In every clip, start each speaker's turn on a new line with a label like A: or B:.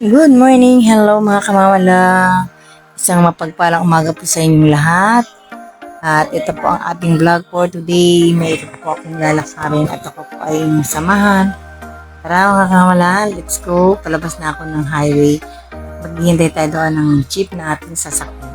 A: Good morning, hello mga kamamala. Isang mapagpalang umaga po sa inyong lahat. At ito po ang ating vlog for today. May ito po akong lalakarin at ako po ay samahan. Tara mga kamamala, let's go. Palabas na ako ng highway. Maghihintay tayo doon ng jeep na ating sasakyan.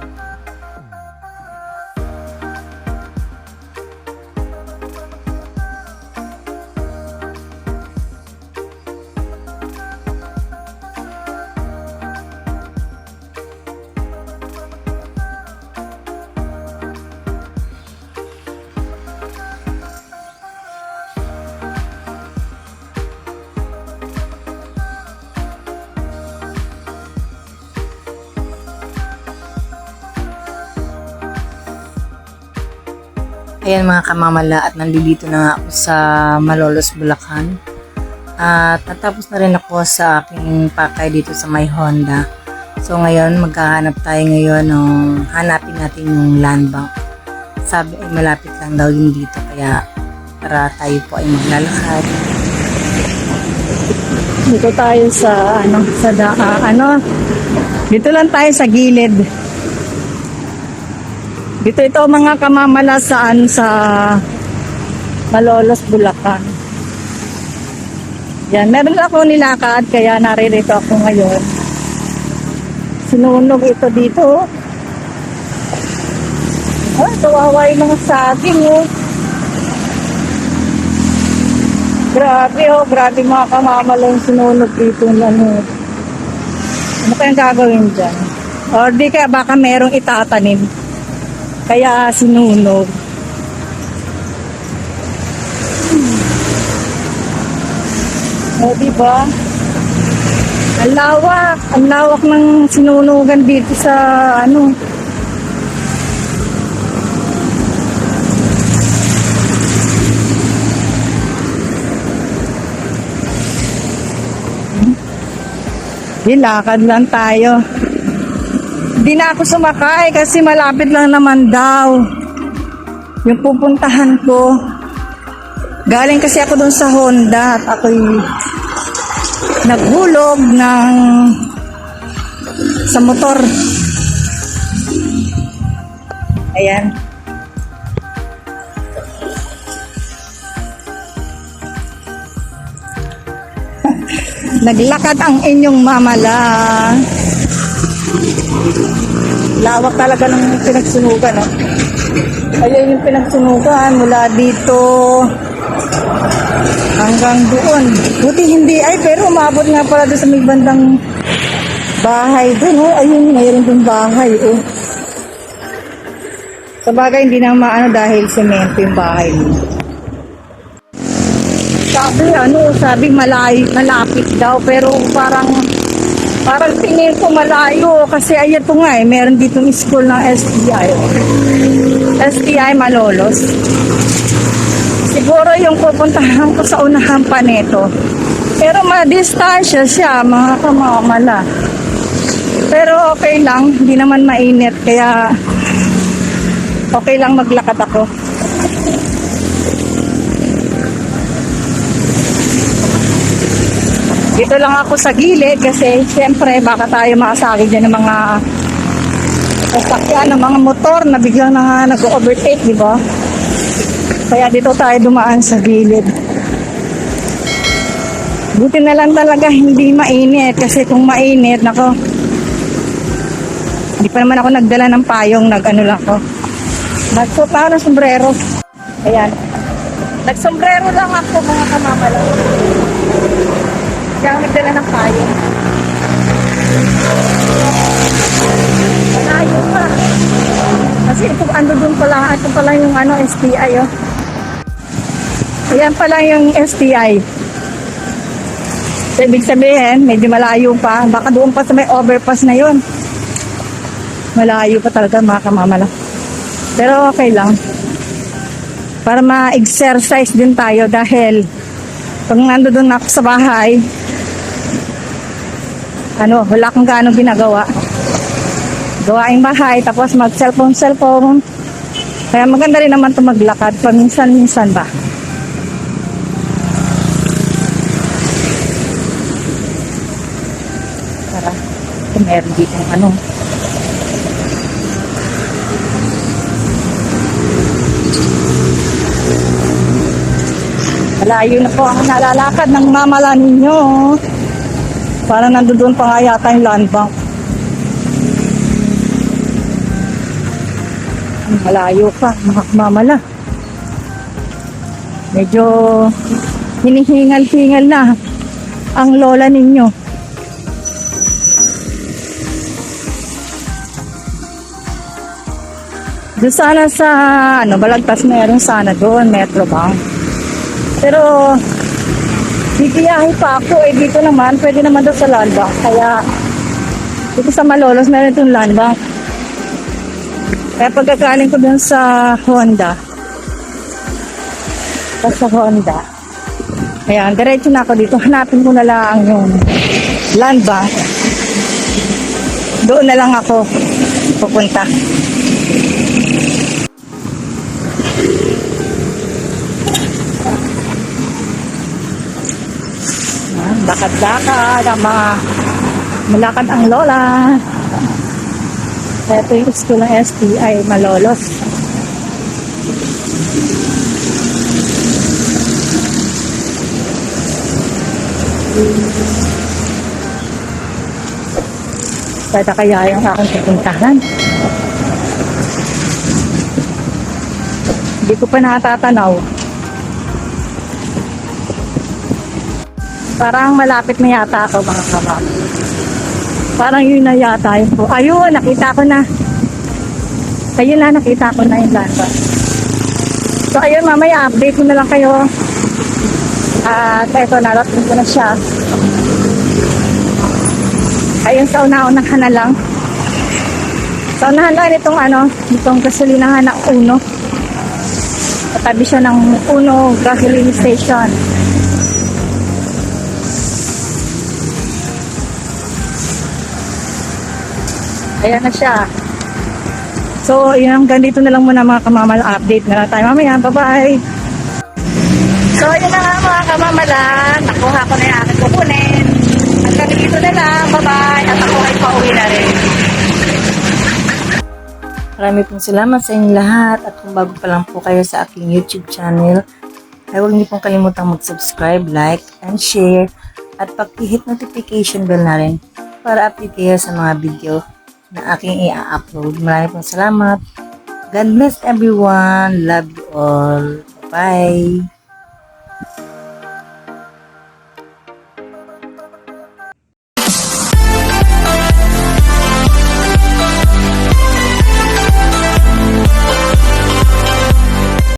A: Ayan mga kamamala, at nandito na nga ako sa Malolos, Bulacan. At natapos na rin ako sa aking pakay dito sa may Honda. So ngayon, maghahanap tayo ngayon ng hanapin natin yung land bank. Sabi ay malapit lang daw yun dito, kaya tara tayo po ay maglalakad.
B: Dito tayo sa dito lang tayo sa gilid. Dito ito mga kamamala sa Malolos, Bulacan. Yan, meron ako nilakad kaya naririto ako ngayon. Sinunog ito dito. Ay, kawawa yung mga saging oh. Grabe mga kamamala yung sinunog dito. Ano kayang gagawin dyan? Or di kaya baka merong itatanim. Kaya sinunog. O, diba? Ang lawak ng sinunugan dito sa Lakad lang tayo. Hindi na ako sumakay kasi malapit lang naman daw yung pupuntahan ko. Galing kasi ako doon sa Honda at ako'y naghulog sa motor. Ayan. Naglakad ang inyong mamala. Lawak talaga ng pinagsunugan, no? Ayan yung pinagsunugan mula dito hanggang doon. Buti hindi pero umabot nga pala doon sa may bandang bahay doon, oh. Ayun, mayroon doon bahay, oh. Sa bagay, hindi na maano dahil semento yung bahay niya. Sabi malapit daw, pero parang tingin ko malayo kasi ayan po nga meron ditong school ng STI Malolos. Siguro yung pupuntahan ko sa unahan pa nito. Pero madistansya siya mga kamamala. Pero okay lang, hindi naman mainit kaya okay lang maglakad ako. Dito lang ako sa gilid kasi siyempre baka tayo makasakit dyan ng mga sasakyan, ng mga motor na biglang nag-overtake, di ba? Kaya dito tayo dumaan sa gilid. Buti na lang talaga hindi mainit kasi kung mainit, nako, hindi pa naman ako nagdala ng payong, lang ako. Nagsuot ako ng sombrero. Ayan. Nagsombrero lang ako mga kamamala. Kaya nagdala ng payong. Malayo pa. Kasi ito, doon pala, ito pala yung STI, oh. Ayan pala yung STI. So, ibig sabihin, medyo malayo pa. Baka doon pa sa may overpass na yun. Malayo pa talaga mga kamamala. Pero okay lang. Para ma-exercise din tayo dahil pag nandoon ako sa bahay, wala kang gaano ginagawa. Gawaing bahay, tapos mag-cellphone. Kaya maganda rin naman ito maglakad, paminsan-minsan ba. Ito meron dito ano. Malayo na po ang nalalakad ng mamala ninyo. Parang nandoon pa nga yata yung land bank. Malayo pa, mga mamala. Medyo hinihingal-hingal na ang lola ninyo. Doon sana sa Balagtas meron sana doon, Metro Bank. Pero bibiyahe pa ako dito naman, pwede naman doon sa land bank. Kaya dito sa Malolos meron itong land bank. Kaya pagkakaling ko doon sa Honda. Ayan, diretso na ako dito. Hanapin ko na lang yung land bank. Doon na lang ako pupunta. Lakad-lakad ang mga malakad ang lola. Ito yung school ng STI Malolos. Pwede kaya yung aking pupuntahan. Hindi ko pa natatanaw. Parang malapit na yata ako, mga kamam. Parang yun na yata yun po. Ayun, nakita ko na. Ayun na, nakita ko na yung landa. So ayun, mamaya update ko na lang kayo. At eto, narating ko na siya. Ayun, sa una-unahan na lang. Sa unahan lang itong gasolinahan ng Uno. Katabi siya ng Uno gasoline station. Ayan na siya. So, yun, ganito na lang muna mga kamamal. Update na lang tayo mamaya. Bye-bye! So, yun na nga mga kamamala. Nakuha ko na yung aking kukunin. At ganito na lang. Bye-bye! At ako ay pauwi na rin.
A: Marami pong salamat sa inyong lahat. At kung bago pa lang po kayo sa aking YouTube channel, ay huwag niyo pong kalimutang mag-subscribe, like, and share. At pag-hit notification bell na rin para update kayo sa mga video na aking i-upload. Maraming pong salamat. God bless everyone. Love you all. Bye.